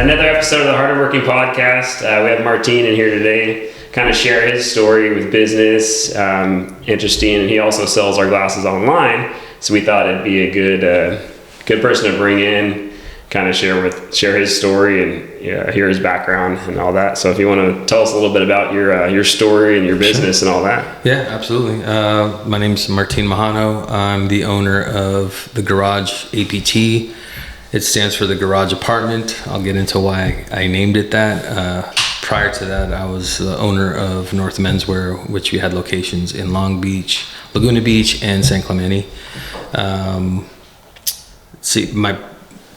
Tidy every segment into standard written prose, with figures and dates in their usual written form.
Another episode of the Harder Working Podcast. We have Martin in here today, kind of share his story with business. Interesting, and he also sells our glasses online. So we thought it'd be a good person to bring in, kind of share his story and hear his background and all that. So if you want to tell us a little bit about your story and your business and all that. Yeah, absolutely. My name's Martin Majano. I'm the owner of the Garage Apt. It stands for the Garage Apartment. I'll get into why I named it that. Prior to that, I was the owner of North Menswear, which we had locations in Long Beach, Laguna Beach, and San Clemente. My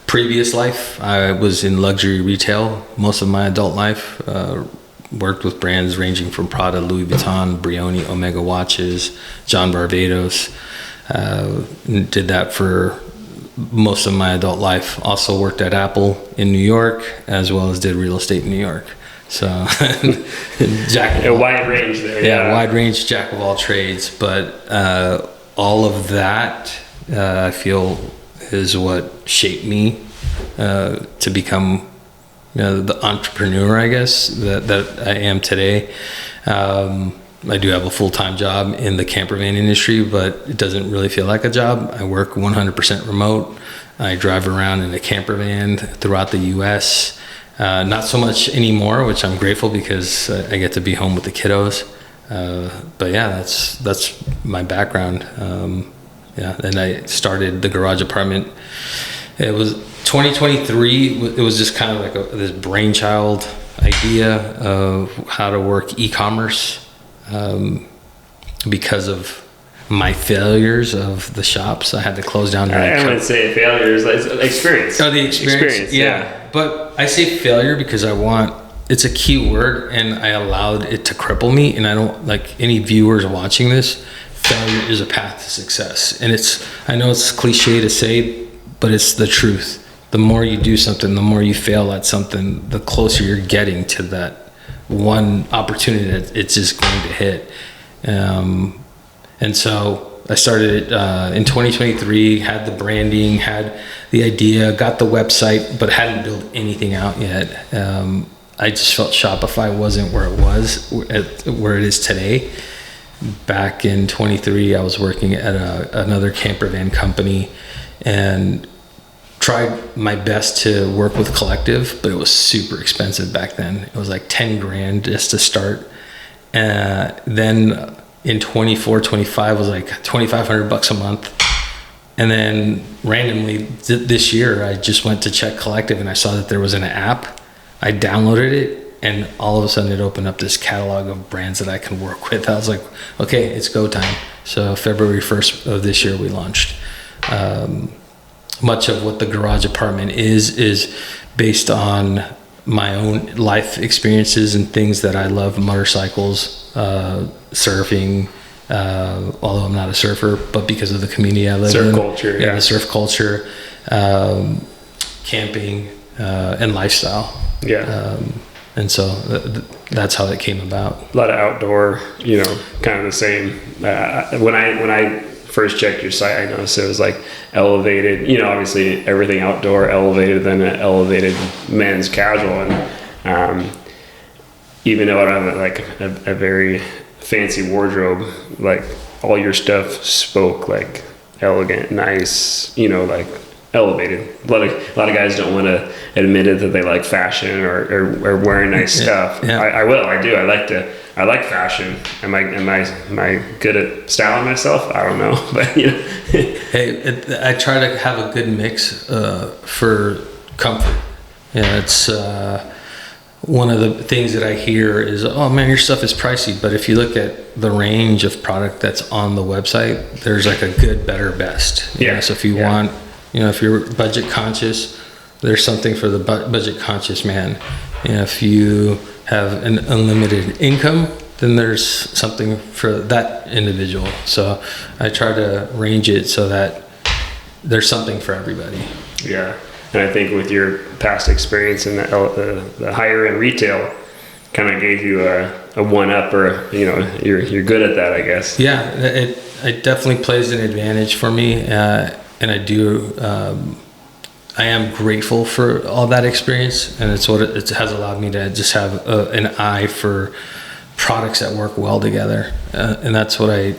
previous life, I was in luxury retail most of my adult life. Worked with brands ranging from Prada, Louis Vuitton, Brioni, Omega watches, John Barbados. Did that for most of my adult life. Also worked at Apple in New York, as well as did real estate in New York. So a wide range there. Yeah, wide range, jack of all trades. But all of that, I feel, is what shaped me to become the entrepreneur, I guess, that I am today. I do have a full-time job in the camper van industry, but it doesn't really feel like a job. I work 100% remote. I drive around in a camper van throughout the U.S. Not so much anymore, which I'm grateful because I get to be home with the kiddos. But yeah, that's my background. And I started the Garage Apartment. It was 2023. It was just kind of like this brainchild idea of how to work e-commerce. Because of my failures of the shops, I had to close down. I wouldn't say failures, experience. Oh, the experience. Yeah. But I say failure because it's a key word, and I allowed it to cripple me. And I don't like any viewers watching this. Failure is a path to success, and I know it's cliche to say, but it's the truth. The more you do something, the more you fail at something, the closer you're getting to that one opportunity that it's just going to hit. And so I started it in 2023, had the branding, had the idea, got the website, but hadn't built anything out yet. I just felt Shopify wasn't where it is today. Back in 23, I was working at another camper van company and tried my best to work with Collective, but it was super expensive back then. It was like 10 grand just to start. Then in 24, 25 was like $2,500 a month. And then randomly this year, I just went to check Collective and I saw that there was an app. I downloaded it, and all of a sudden it opened up this catalog of brands that I can work with. I was like, okay, it's go time. So February 1st of this year, we launched. Much of what the Garage Apartment is based on my own life experiences and things that I love: motorcycles, surfing, although I'm not a surfer, but because of the community I live in. Surf culture. Yeah, the surf culture, camping, and lifestyle. Yeah. And so that's how it came about. A lot of outdoor, kind of the same. When I first checked your site, I noticed it was like elevated, obviously everything outdoor, elevated, then an elevated men's casual. And even though I don't have like a very fancy wardrobe, like all your stuff spoke like elegant, nice, like elevated. A lot of guys don't want to admit it that they like fashion or wearing nice stuff. Yeah. I do. I like fashion. Am I good at styling myself? I don't know, but Hey, I try to have a good mix for comfort. Yeah, it's one of the things that I hear is, oh man, your stuff is pricey. But if you look at the range of product that's on the website, there's like a good, better, best. Yeah. So if you want, if you're budget conscious, there's something for the budget conscious man. If you have an unlimited income, then there's something for that individual. So I try to range it so that there's something for everybody. Yeah. And I think with your past experience in the higher end retail, kind of gave you a one up, or you're good at that, I guess. Yeah, it definitely plays an advantage for me, and I do I am grateful for all that experience, and it's what it has allowed me to just have an eye for products that work well together, and that's what I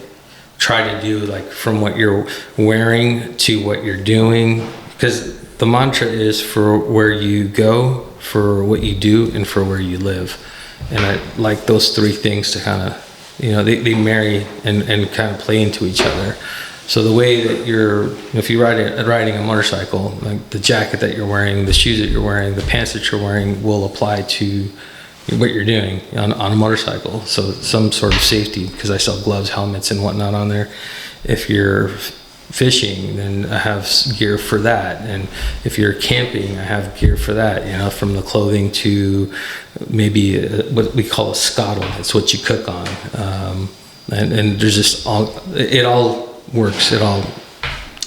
try to do, like from what you're wearing to what you're doing, because the mantra is for where you go, for what you do, and for where you live. And I like those three things to kind of, they marry and kind of play into each other. So the way that if you're riding a motorcycle, like the jacket that you're wearing, the shoes that you're wearing, the pants that you're wearing will apply to what you're doing on a motorcycle. So some sort of safety, because I sell gloves, helmets, and whatnot on there. If you're fishing, then I have gear for that. And if you're camping, I have gear for that, from the clothing to maybe what we call a scuttle. It's what you cook on. And there's just it all works. It all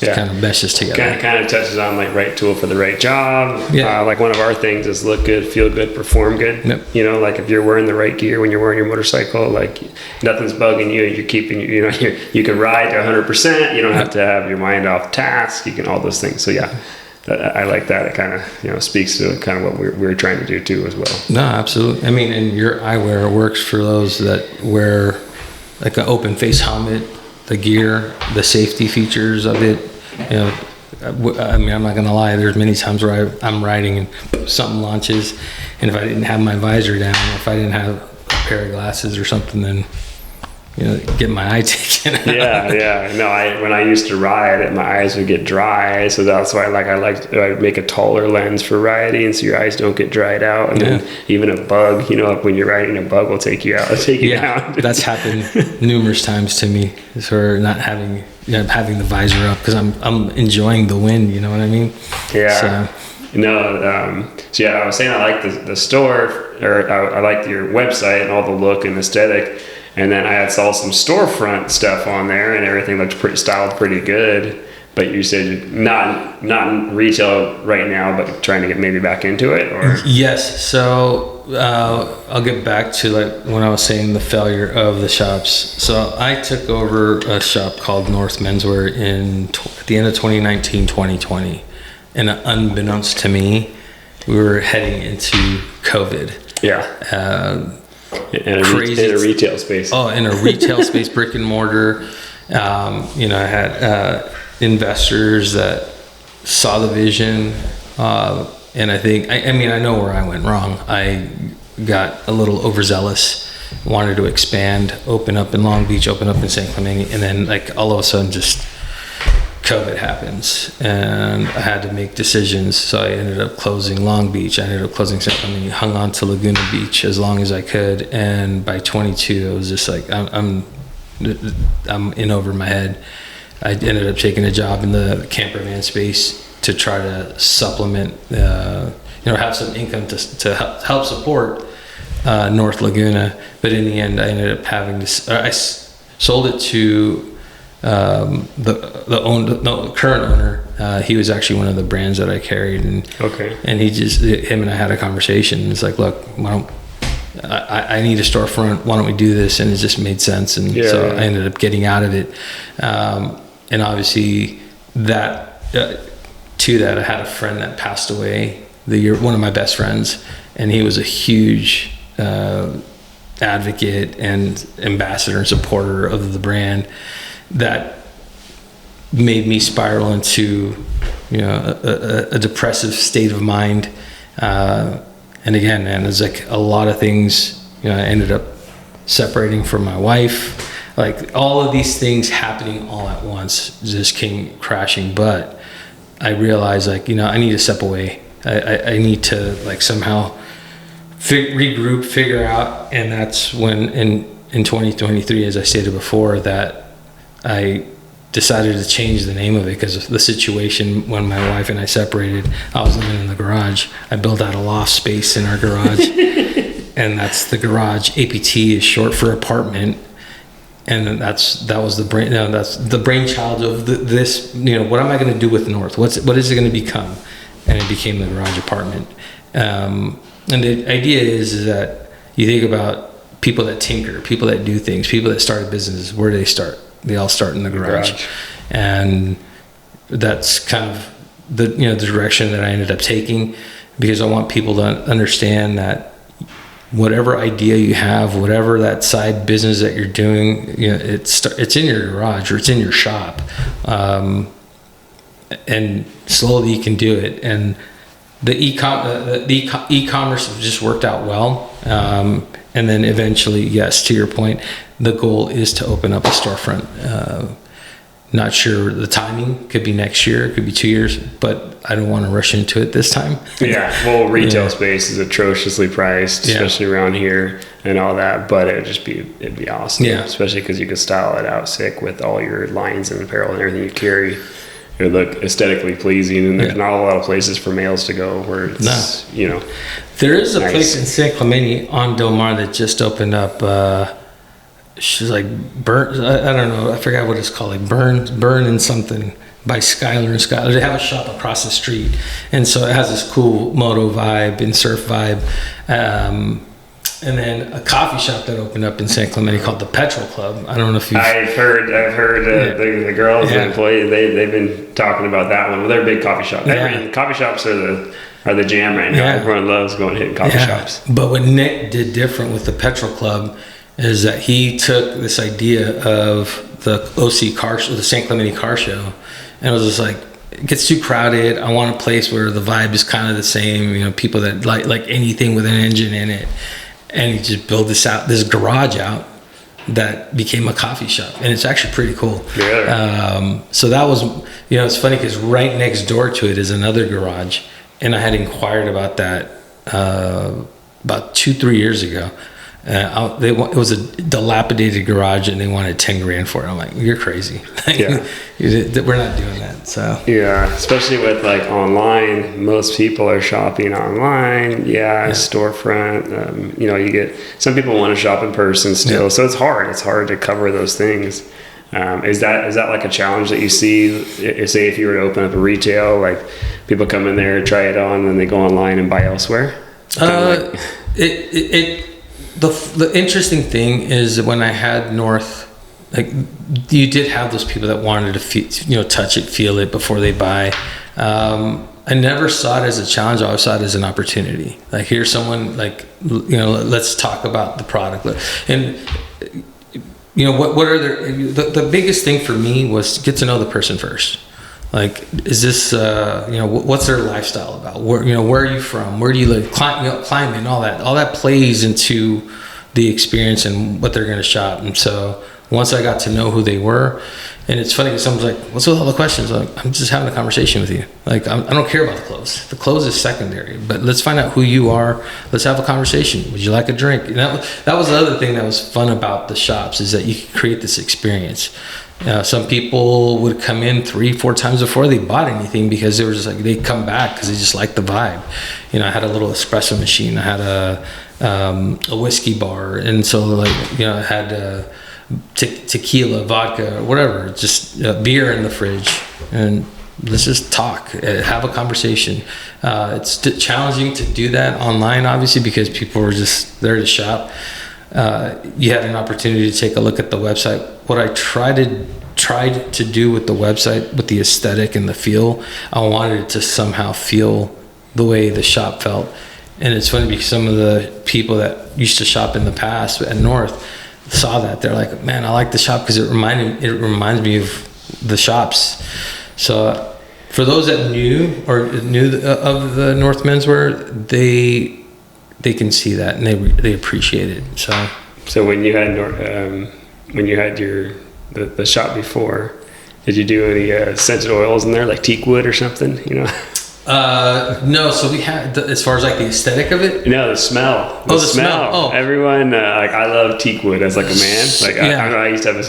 kind of meshes together. Kind of touches on like right tool for the right job. Yeah. Like one of our things is look good, feel good, perform good. Yep. Like if you're wearing the right gear when you're wearing your motorcycle, like nothing's bugging you. You're keeping, you can ride to 100%. You don't have to have your mind off task. You can all those things. So yeah, I like that. It kind of, speaks to kind of what we're trying to do too as well. No, absolutely. I mean, and your eyewear works for those that wear like an open face helmet, the gear, the safety features of it. I mean, I'm not gonna lie, there's many times where I'm riding and something launches, and if I didn't have my visor down, if I didn't have a pair of glasses or something, then get my eye taken out. Yeah. No, when I used to ride, my eyes would get dry, so that's why I make a taller lens for riding, so your eyes don't get dried out. And then even a bug, when you're riding, a bug will take you out, take you down. That's happened numerous times to me, for not having the visor up, because I'm enjoying the wind. You know what I mean? Yeah. So I was saying I like the store, or I like your website and all the look and aesthetic. And then I saw some storefront stuff on there, and everything looked styled pretty good. But you said you're not in retail right now, but trying to get maybe back into it, or? Yes. So I'll get back to like when I was saying the failure of the shops. So I took over a shop called North Menswear at the end of 2019, 2020, and unbeknownst to me, we were heading into COVID. Yeah. In a retail space. Oh, in a retail space, brick and mortar. I had investors that saw the vision, and I think, I know where I went wrong. I got a little overzealous, wanted to expand, open up in Long Beach, open up in San Clemente, and then like all of a sudden just COVID happens, and I had to make decisions. So I ended up closing Long Beach. I ended up closing San Clemente, hung on to Laguna Beach as long as I could. And by 22, I was just like, I'm in over my head. I ended up taking a job in the camper van space to try to supplement, have some income to help support North Laguna. But in the end, I ended up having to. I sold it to the current owner. He was actually one of the brands that I carried, and him and I had a conversation. It's like, look, I need a storefront. Why don't we do this? And it just made sense, and I ended up getting out of it. And obviously, to that, I had a friend that passed away one of my best friends, and he was a huge advocate and ambassador and supporter of the brand. That made me spiral into, a depressive state of mind. And again, man, there's like a lot of things. I ended up separating from my wife. Like all of these things happening all at once just came crashing. But I realized, I need to step away. I need to somehow regroup, figure out. And that's when in 2023, as I stated before, that I decided to change the name of it because of the situation. When my wife and I separated, I was living in the garage. I built out a loft space in our garage, and that's the Garage Apt is short for apartment. And that was the brain. That's the brainchild of this. What am I going to do with North? What is it going to become? And it became the Garage Apartment. And the idea is that you think about people that tinker, people that do things, people that start businesses. Where do they start? They all start in the garage. And that's kind of the direction that I ended up taking, because I want people to understand that whatever idea you have, whatever that side business that you're doing, it's in your garage or it's in your shop, and slowly you can do it. And the e-commerce just worked out well, and then eventually, yes, to your point, the goal is to open up a storefront. Not sure the timing, could be next year, it could be 2 years, but I don't want to rush into it this time. Yeah, well, retail space is atrociously priced, especially around here and all that, but it'd be awesome. Yeah, especially because you could style it out sick with all your lines and apparel and everything you carry. It would look aesthetically pleasing, and there's not a lot of places for males to go where it's There is a place in San Clemente on Del Mar that just opened up. She's like Burn. I don't know. I forgot what it's called. Like Burn and something by Skylar and Skylar. They have a shop across the street, and so it has this cool moto vibe and surf vibe. And then a coffee shop that opened up in San Clemente called the Petrol Club. I don't know if you've... I've heard the girls, the employees, they've been talking about that one. Well, they're a big coffee shop. Coffee shops are the jam right now. Everyone loves going to hit coffee shops. But what Nick did different with the Petrol Club is that he took this idea of the OC car show, the San Clemente car show, and it was just like, it gets too crowded. I want a place where the vibe is kind of the same, people that like anything with an engine in it. And he just built this garage out that became a coffee shop, and it's actually pretty cool. Yeah. So that was, it's funny because right next door to it is another garage, and I had inquired about that about 2-3 years ago. It was a dilapidated garage, and they wanted $10,000 for it. I'm like, you're crazy. Yeah. We're not doing that. So yeah, especially with like online, most people are shopping online. Storefront. You get some people want to shop in person still, so it's hard. It's hard to cover those things. Is that like a challenge that you see? Say if you were to open up a retail, like people come in there, try it on, and they go online and buy elsewhere. The interesting thing is when I had North, like you did have those people that wanted to touch it, feel it before they buy. I never saw it as a challenge. I always saw it as an opportunity. Like here's someone let's talk about the product. And what are the biggest thing for me was to get to know the person first. Like, is this, what's their lifestyle about? Where are you from? Where do you live? Climate, all that plays into the experience and what they're going to shop. And so once I got to know who they were, and it's funny because someone's like, what's with all the questions? Like, I'm just having a conversation with you. Like, I don't care about the clothes. The clothes is secondary, but let's find out who you are. Let's have a conversation. Would you like a drink? And that was the other thing that was fun about the shops, is that you could create this experience. Some people would come in 3-4 times before they bought anything because they were just like, they'd come back because they just liked the vibe. I had a little espresso machine. I had a whiskey bar. And so I had tequila, vodka, whatever, just beer in the fridge. And let's just talk, have a conversation. It's challenging to do that online, obviously, because people were just there to shop. You had an opportunity to take a look at the website. What I tried to do with the website, with the aesthetic and the feel, I wanted it to somehow feel the way the shop felt. And it's funny because some of the people that used to shop in the past at North saw that. They're like, man, I like the shop because it reminds me of the shops. So for those that knew of the North Menswear, they can see that and they appreciate it. So when you had the shop before, did you do any scented oils in there, like teak wood or something? No. So we had as far as like the aesthetic of it. No, the smell. The smell. Oh, everyone I love teak wood as like a man. Like I used to have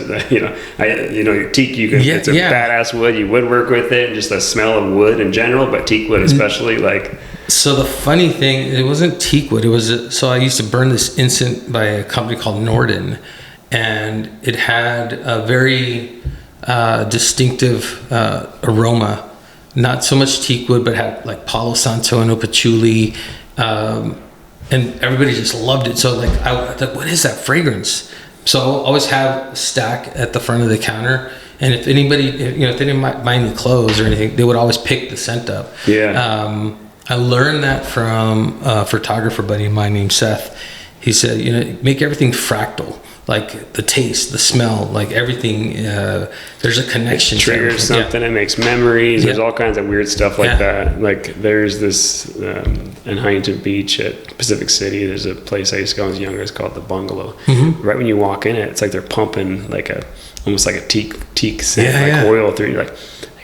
teak. It's a badass wood. You would work with it. Just the smell of wood in general, but teak wood especially like. So the funny thing, it wasn't teak wood. It was so I used to burn this incense by a company called Norden, and it had a very distinctive aroma. Not so much teak wood, but had like Palo Santo and Opachuli, and everybody just loved it. So I thought, what is that fragrance? So I'll always have a stack at the front of the counter, And if anybody, if they didn't buy any clothes or anything, they would always pick the scent up. Yeah. I learned that from a photographer buddy of mine named Seth. He said, make everything fractal. Like the taste, the smell, like everything, there's a connection. It triggers something, it makes memories. There's all kinds of weird stuff like that. Like there's this, in Huntington Beach at Pacific City, there's a place I used to go when I was younger, it's called the Bungalow. Right when you walk in it's like they're pumping like almost like a teak scent, oil through. You're like,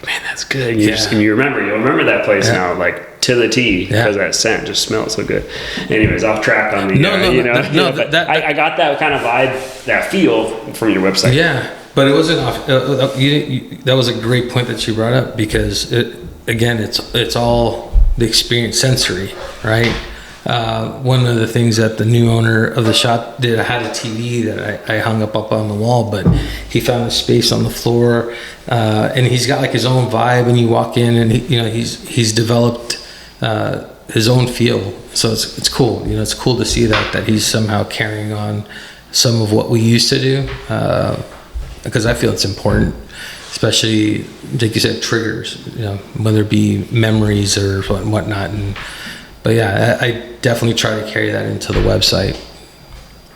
man, that's good. And you'll remember that place now, like to the T, because that scent just smells so good. Anyways, off track on the I got that kind of vibe, that feel from your website. Yeah, but it wasn't off. That was a great point that you brought up, because it's all the experience, sensory, right? One of the things that the new owner of the shop did, I had a TV that I hung up on the wall, but he found a space on the floor, and he's got like his own vibe. And you walk in, and he's developed his own feel. So it's cool. It's cool to see that he's somehow carrying on some of what we used to do, because I feel it's important, especially like you said, triggers. Whether it be memories or whatnot. But yeah, I definitely try to carry that into the website.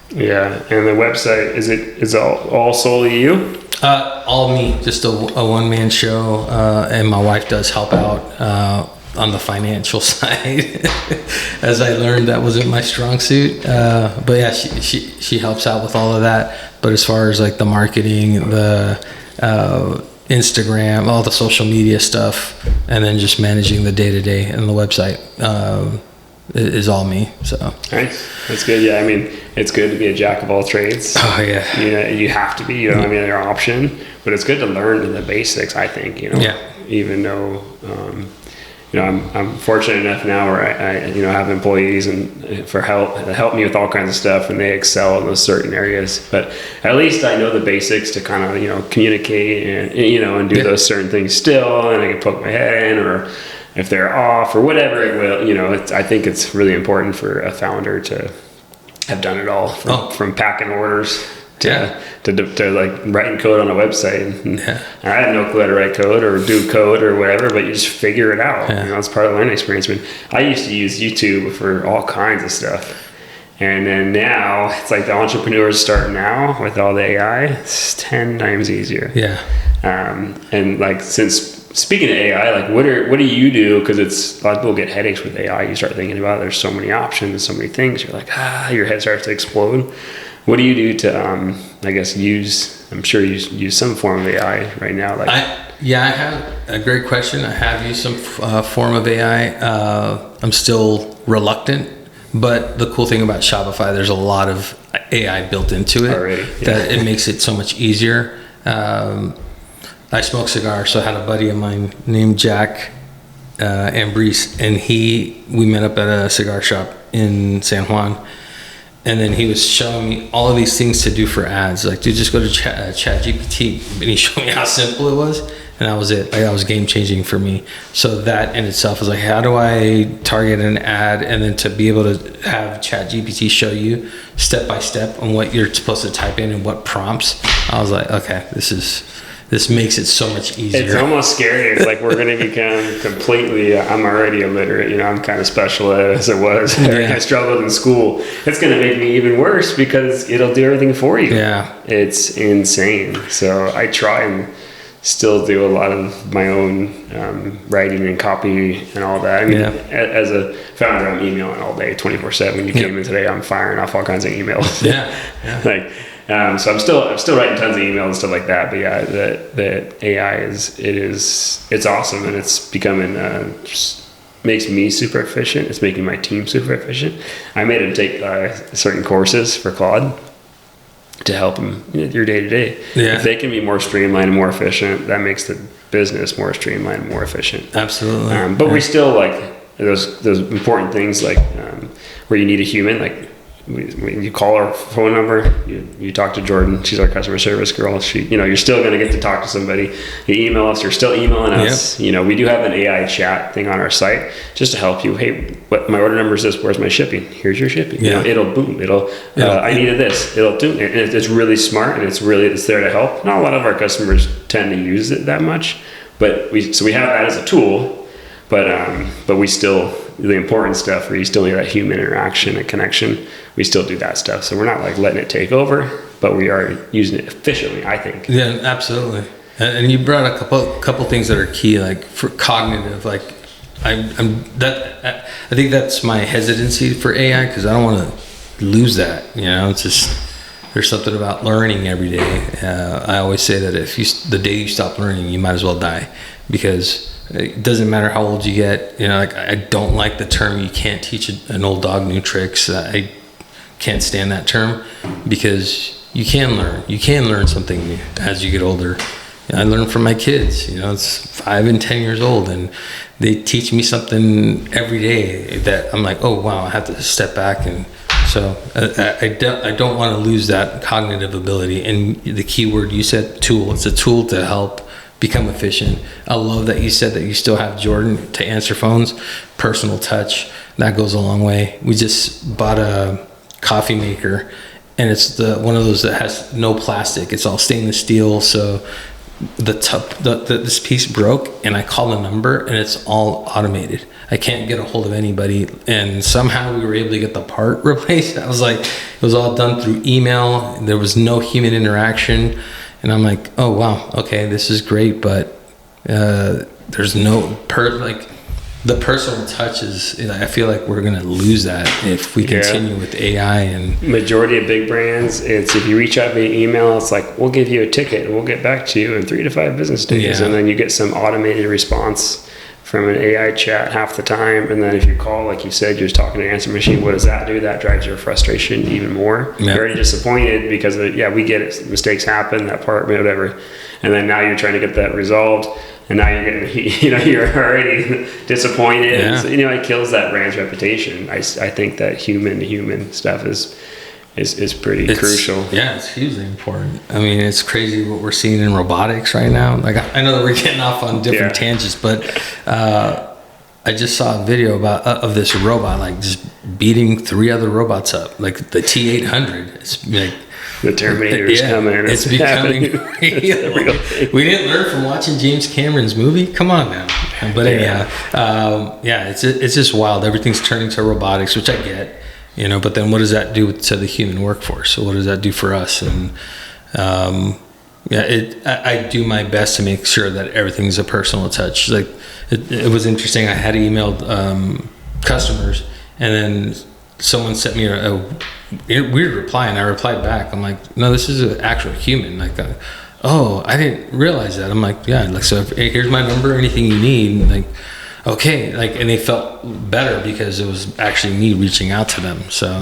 Yeah, and the website, is it all solely you? All me, just a one-man show, and my wife does help out on the financial side. As I learned, that wasn't my strong suit. But yeah, she helps out with all of that. But as far as like the marketing, the Instagram, all the social media stuff, and then just managing the day-to-day and the website is all me. So nice. That's good. Yeah, I mean, it's good to be a jack of all trades. Oh yeah. You have to be. You don't have any other option. But it's good to learn the basics, I think. Even though I'm fortunate enough now where I have employees and for help me with all kinds of stuff, and they excel in those certain areas. But at least I know the basics to kind of communicate and do those certain things still, and I can poke my head in, or if they're off or whatever it will. I think it's really important for a founder to have done it all from packing orders to like writing code on a website. And I had no clue how to write code or do code or whatever, but you just figure it out. It's part of the learning experience. But I used to use YouTube for all kinds of stuff. And then now it's like the entrepreneurs start now with all the AI, it's 10 times easier. And like, speaking of AI, like what do you do? Because a lot of people get headaches with AI. You start thinking about there's so many options, so many things. You're like, your head starts to explode. What do you do to, I guess, I'm sure you use some form of AI right now. Like, I have a great question. I have used some form of AI. I'm still reluctant, but the cool thing about Shopify, there's a lot of AI built into it already, that it makes it so much easier. I smoke cigars, so I had a buddy of mine named Jack Ambrice, and we met up at a cigar shop in San Juan. And then he was showing me all of these things to do for ads. Like, dude, just go to ChatGPT. And he showed me how simple it was. And that was it. Like, that was game changing for me. So that in itself was like, how do I target an ad? And then to be able to have ChatGPT show you step by step on what you're supposed to type in and what prompts. I was like, okay, this makes it so much easier. It's almost scary. It's like we're going to become completely, I'm already illiterate. I'm kind of special as it was. I struggled in school. It's going to make me even worse because it'll do everything for you. Yeah. It's insane. So I try and still do a lot of my own writing and copy and all that. I mean, as a founder, I'm emailing all day, 24/7. When you came in today, I'm firing off all kinds of emails. So I'm still writing tons of emails and stuff like that. But yeah, the AI it's awesome, and it's becoming makes me super efficient. It's making my team super efficient. I made them take certain courses for Claude to help them your day to day. If they can be more streamlined and more efficient, that makes the business more streamlined and more efficient. Absolutely. But we still like those important things like where you need a human, like you call our phone number, you talk to Jordan, she's our customer service girl. You're still going to get to talk to somebody. You email us, you're still emailing us. Yep. We do have an AI chat thing on our site just to help you. Hey, what my order number is this, where's my shipping? Here's your shipping. Yeah. It'll boom. I needed this. It'll do it. It's really smart, and it's there to help. Not a lot of our customers tend to use it that much, but we have that as a tool, but we still, the important stuff where you still need that human interaction and connection, we still do that stuff. So we're not like letting it take over, but we are using it efficiently, I think. Yeah, absolutely. And you brought a couple things that are key, like for cognitive, like I think that's my hesitancy for AI, because I don't want to lose that. It's just, there's something about learning every day. I always say that the day you stop learning, you might as well die, because it doesn't matter how old you get. Like, I don't like the term, you can't teach an old dog new tricks. I can't stand that term, because you can learn something new as you get older. I learn from my kids. It's 5 and 10 years old, and they teach me something every day that I'm like, oh wow, I have to step back. And so I don't want to lose that cognitive ability. And the key word you said, tool. It's a tool to help become efficient. I love that you said that you still have Jordan to answer phones. Personal touch, that goes a long way. We just bought a coffee maker, and it's one of those that has no plastic. It's all stainless steel. So this piece broke, and I call a number, and it's all automated. I can't get a hold of anybody, and somehow we were able to get the part replaced. I was like, it was all done through email. There was no human interaction. And I'm like, oh wow, okay, this is great, but there's no the personal touch is. I feel like we're gonna lose that if we continue with AI. And majority of big brands, it's if you reach out via email, it's like, we'll give you a ticket and we'll get back to you in 3 to 5 business days, and then you get some automated response from an AI chat half the time. And then if you call, like you said, you're just talking to an answer machine. What does that do? That drives your frustration even more. Yep. You're already disappointed because we get it. Mistakes happen, that part, whatever. And then now you're trying to get that resolved. And now you're getting, you're already disappointed. Yeah. And, it kills that brand's reputation. I think that human to human stuff is pretty crucial. Yeah, it's hugely important. I mean, it's crazy what we're seeing in robotics right now. Like, I know that we're getting off on different tangents, but I just saw a video of this robot, like, just beating 3 other robots up, like the T-800. It's like the Terminator's coming. It's becoming real. We didn't learn from watching James Cameron's movie. Come on now. But anyhow, it's just wild. Everything's turning to robotics, which I get. But then what does that do to the human workforce? So what does that do for us? And I do my best to make sure that everything's a personal touch. Like it was interesting. I had emailed customers, and then someone sent me a weird reply, and I replied back. I'm like, no, this is an actual human. Like, oh, I didn't realize that. I'm like, yeah. Like, so here's my number. Anything you need, like. Okay, like, and they felt better because it was actually me reaching out to them. So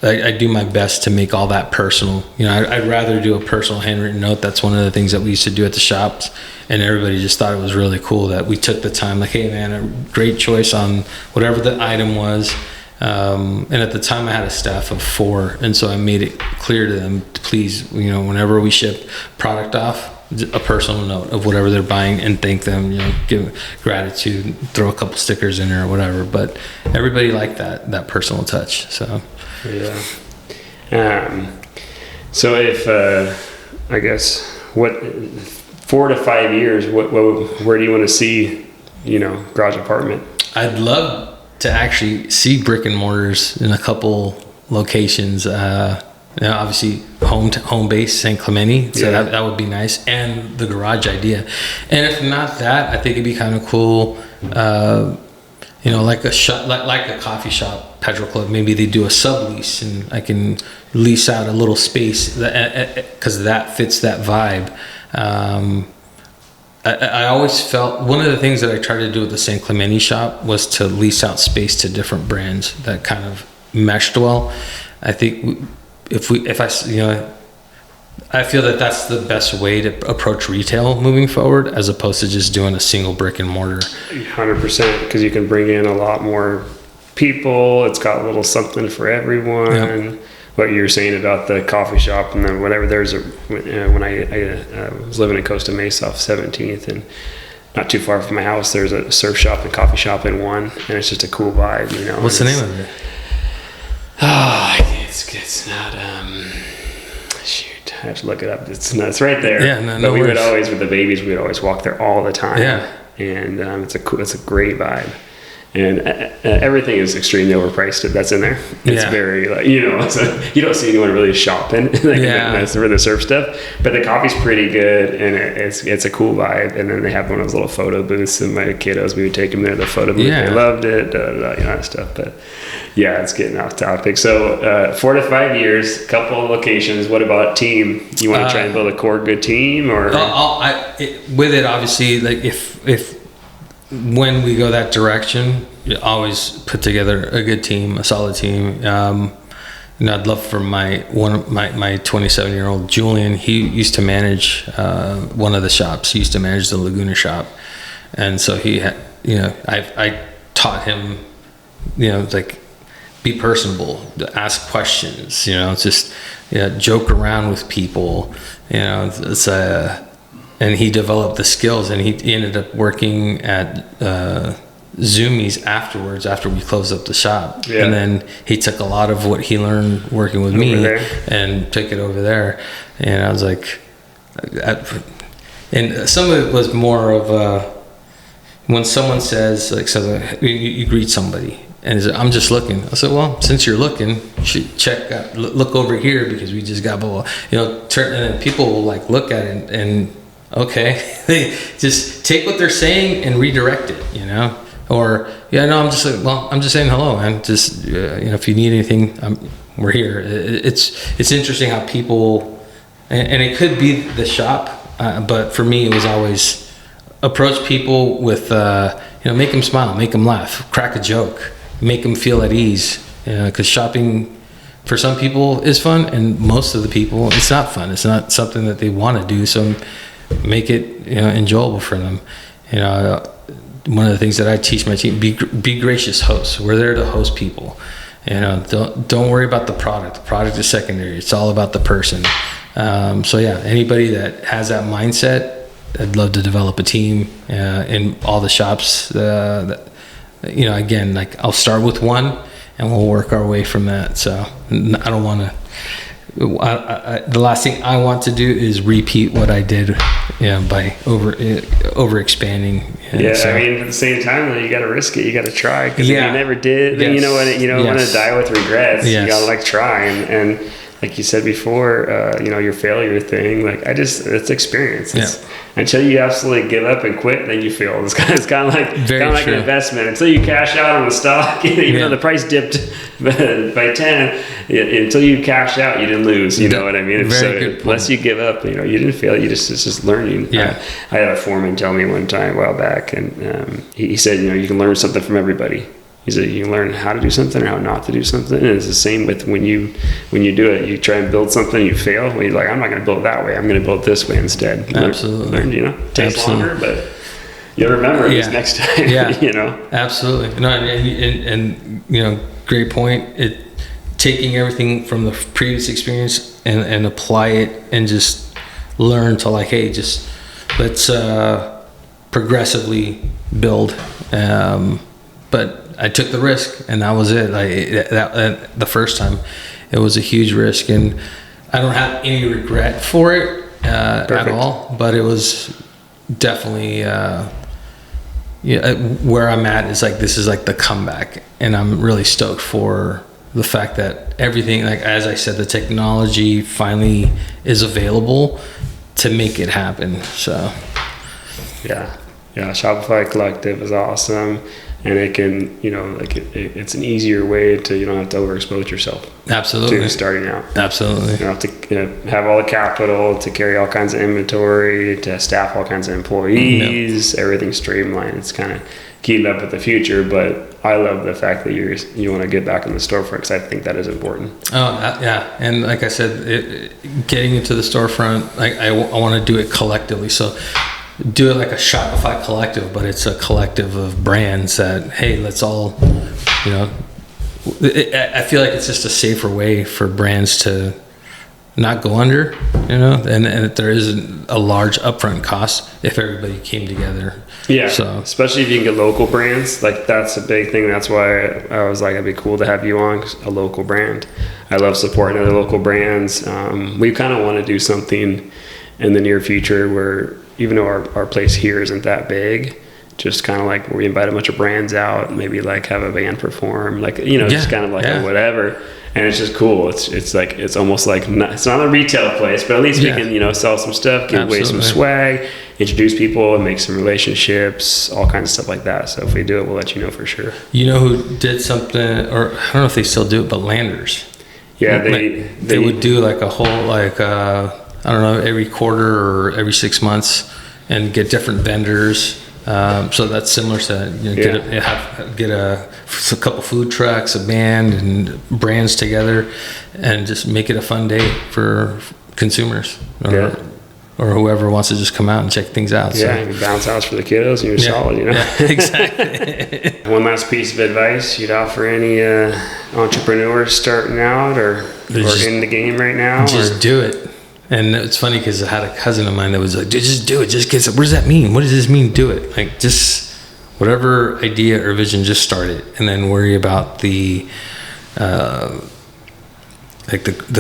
I do my best to make all that personal. I'd rather do a personal handwritten note. That's one of the things that we used to do at the shops, and everybody just thought it was really cool that we took the time. Like, hey man, a great choice on whatever the item was. And at the time I had a staff of 4, and so I made it clear to them to please, whenever we ship product off, a personal note of whatever they're buying, and thank them, give gratitude, throw a couple stickers in there or whatever. But everybody liked that personal touch. So so if I guess what 4 to 5 years, where do you want to see Garage Apartment? I'd love to actually see brick and mortars in a couple locations. Obviously home base St. Clemente, so that would be nice, and the garage idea. And if not that, I think it'd be kind of cool, like a shop, like a coffee shop, Petrol Club. Maybe they do a sublease, and I can lease out a little space because that fits that vibe. I always felt one of the things that I tried to do with the St. Clemente shop was to lease out space to different brands that kind of meshed well. I think I feel that that's the best way to approach retail moving forward, as opposed to just doing a single brick and mortar. 100%, because you can bring in a lot more people. It's got a little something for everyone. Yep. What you were saying about the coffee shop and then whatever. There's when I was living in Costa Mesa off 17th, and not too far from my house, there's a surf shop and coffee shop in one, and it's just a cool vibe, you know. What's the name of it? Oh, it's not. Shoot, I have to look it up. It's right there. Yeah, no but we worries. would always, with the babies, we would always walk there all the time. Yeah. And it's a great vibe. And everything is extremely overpriced. That's in there. It's very, like, you know, you don't see anyone really shopping that's for the surf stuff. But the coffee's pretty good, and it's a cool vibe. And then they have one of those little photo booths. And my kiddos, we would take them there. The photo booth, they loved it. You know, that stuff. But yeah, it's getting off topic. So 4 to 5 years, couple of locations. What about team? You want to try and build a core good team, or with it, obviously, like if when we go that direction, you always put together a good team, a solid team. You know, I'd love for my 27-year-old Julian. He used to manage one of the shops. He used to manage the Laguna shop, and so he had, you know, I taught him, you know, like, be personable, ask questions, you know, just joke around with people, you know. It's and he developed the skills, and he ended up working at Zoomies afterwards, after we closed up the shop. Yeah. And then he took a lot of what he learned working with me and took it over there. And I was like, and some of it was more of when someone says, like, you greet somebody and he's like, I'm just looking. I said, well, since you're looking, you should look over here, because we just got blah, blah. You know, and then people will, like, look at it and okay, they just take what they're saying and redirect it, you know. Or I'm just like, well, I'm just saying hello, man. Just you know, if you need anything, we're here. It's interesting how people, and it could be the shop, but for me, it was always approach people with you know, make them smile, make them laugh, crack a joke, make them feel at ease. Because shopping for some people is fun, and most of the people it's not fun. It's not something that they want to do. So make it, you know, enjoyable for them. You know, one of the things that I teach my team: be gracious hosts. We're there to host people. You know, don't worry about the product. The product is secondary. It's all about the person. So yeah, anybody that has that mindset, I'd love to develop a team in all the shops. That, you know, again, like, I'll start with one, and we'll work our way from that. So I don't want to. The last thing I want to do is repeat what I did, you know, by over expanding. Yeah, so, I mean, at the same time, though, you got to risk it. You got to try, because if you never did, then you know what? You don't want to die with regrets. You got to, like, try and like you said before, you know, your failure thing. Like, it's experience. Until you absolutely give up and quit, then you fail. It's kind of like an investment. Until you cash out on the stock, even though the price dipped by 10, until you cash out, you didn't lose. You know what I mean? So unless you give up, you know, you didn't fail. It's just learning. I had a foreman tell me one time a while back, and he said, you know, you can learn something from everybody. He said, you can learn how to do something or how not to do something. And it's the same with when you do it. You try and build something, you fail. Well, you're like, I'm not going to build it that way. I'm going to build it this way instead. Absolutely. You know, takes longer, but you'll remember it next time. You know, absolutely. No, and you know, great point. Taking everything from the previous experience and apply it, and just learn to, like, hey, just let's progressively build. But I took the risk, and that was it. The first time, it was a huge risk, and I don't have any regret for it at all. But it was definitely where I'm at is like, this is like the comeback, and I'm really stoked for the fact that everything, like, as I said, the technology finally is available to make it happen. So yeah, Shopify Collective is awesome. And it can, you know, like, it's an easier way to, you don't have to overexpose yourself. Absolutely. To starting out. Absolutely. You don't have to have all the capital to carry all kinds of inventory, to staff all kinds of employees. Everything's streamlined. It's kind of keeping up with the future. But I love the fact that you want to get back in the storefront, because I think that is important. Oh, yeah. And like I said, getting into the storefront, I want to do it collectively. So do it like a Shopify collective, but it's a collective of brands that, hey, let's all you know, I feel like it's just a safer way for brands to not go under, you know, and there isn't a large upfront cost if everybody came together. Yeah, so especially if you can get local brands, like that's a big thing. That's why I was like, it'd be cool to have you on, a local brand. I love supporting other local brands. We kind of want to do something in the near future where, even though our place here isn't that big, just kind of like where we invite a bunch of brands out, maybe like have a band perform, like, you know, just kind of like a whatever. And it's just cool. It's like, it's almost like it's not a retail place, but at least we can, you know, sell some stuff, give away some swag, introduce people, and make some relationships, all kinds of stuff like that. So if we do it, we'll let you know for sure. You know who did something, or I don't know if they still do it, but Landers. Yeah, they would do like a whole, like I don't know, every quarter or every 6 months, and get different vendors. So that's similar to, you know, get a couple food trucks, a band, and brands together, and just make it a fun day for consumers or whoever wants to just come out and check things out. Yeah, you can bounce house for the kiddos, and you're solid, you know. Yeah, exactly. One last piece of advice you'd offer any entrepreneurs starting out or in the game right now? Just do it. And it's funny because I had a cousin of mine that was like, dude, just do it. Just get it. What does that mean? What does this mean? Do it. Like, just whatever idea or vision, just start it. And then worry about the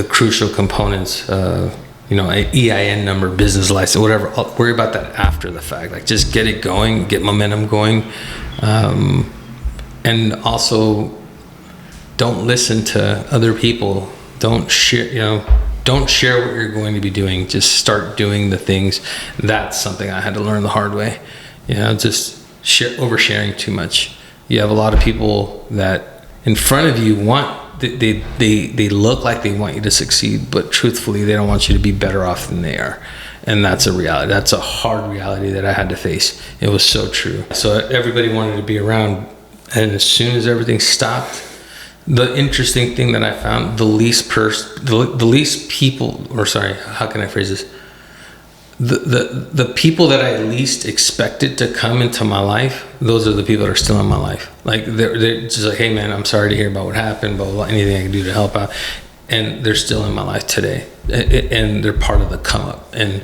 crucial components, you know, an EIN number, business license, whatever. I'll worry about that after the fact. Like, just get it going, get momentum going. And also, don't listen to other people. Don't share, you know, don't share what you're going to be doing. Just start doing the things. That's something I had to learn the hard way. You know, just oversharing too much. You have a lot of people that in front of you they look like they want you to succeed, but truthfully, they don't want you to be better off than they are. And that's a reality. That's a hard reality that I had to face. It was so true. So everybody wanted to be around. And as soon as everything stopped, the interesting thing that I found, the least people, or sorry, how can I phrase this? The people that I least expected to come into my life, those are the people that are still in my life. Like, they're just like, hey man, I'm sorry to hear about what happened, blah, blah, blah, anything I can do to help out. And they're still in my life today. And they're part of the come up. And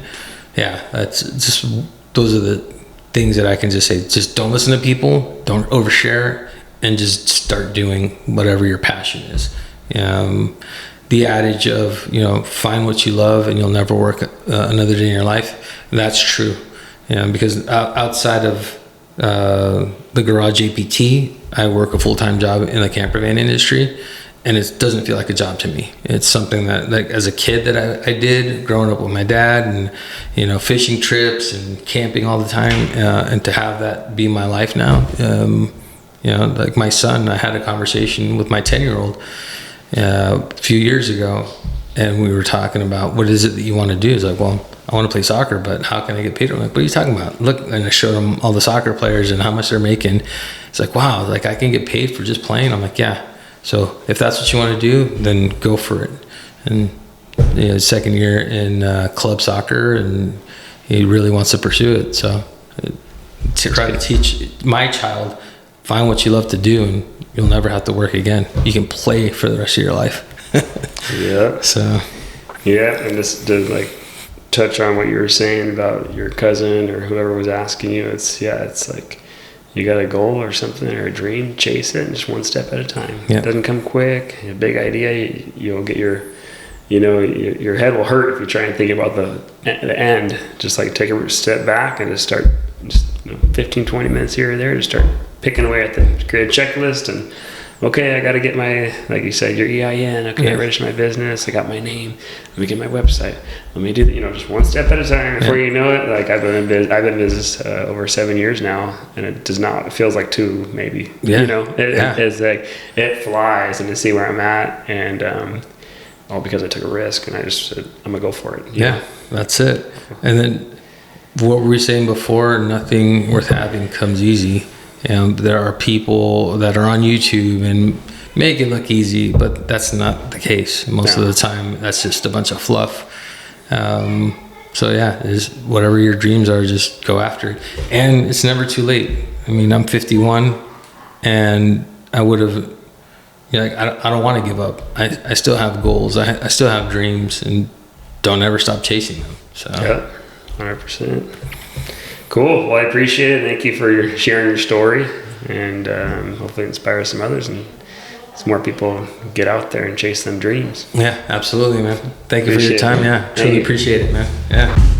yeah, that's just, those are the things that I can just say. Just don't listen to people, don't overshare, and just start doing whatever your passion is. The adage of, you know, find what you love and you'll never work another day in your life. That's true. Because outside of the Garage Apt, I work a full-time job in the camper van industry, and it doesn't feel like a job to me. It's something that, like, as a kid that I did growing up with my dad, and, you know, fishing trips and camping all the time, and to have that be my life now. You know, like my son, I had a conversation with my 10-year-old a few years ago, and we were talking about, what is it that you want to do? He's like, well, I want to play soccer, but how can I get paid? I'm like, what are you talking about? Look, and I showed him all the soccer players and how much they're making. He's like, wow, like I can get paid for just playing. I'm like, yeah. So if that's what you want to do, then go for it. And you know, second year in club soccer, and he really wants to pursue it. So to try to teach my child, find what you love to do, and you'll never have to work again. You can play for the rest of your life. Yeah. So. Yeah, and just to like touch on what you were saying about your cousin or whoever was asking you, it's like you got a goal or something or a dream, chase it, and just one step at a time. Yeah. It doesn't come quick. A big idea, you'll get your head will hurt if you try and think about the end. Just like take a step back and just start 15, 20 minutes here or there, just start picking away at the create a checklist. And okay, I got to get my, like you said, your EIN. Okay, I register my business. I got my name. Let me get my website. Let me do just one step at a time. Before you know it, like I've been in business over 7 years now, and it feels like 2 maybe. Yeah. It's like it flies, and to see where I'm at, and all because I took a risk, and I just said I'm gonna go for it. Yeah, that's it. And then what were we saying before? Nothing worth having comes easy. And there are people that are on YouTube and make it look easy, but that's not the case. Most of the time, that's just a bunch of fluff. So yeah, whatever your dreams are, just go after it. And it's never too late. I mean, I'm 51, and I would have, like, I don't want to give up. I still have goals. I still have dreams, and don't ever stop chasing them. So yeah, 100%. Cool. Well, I appreciate it. Thank you for sharing your story, and hopefully it inspires some others, and some more people get out there and chase them dreams. Yeah, absolutely, man. Thank you for your time. It, Yeah, truly appreciate it, man. Yeah.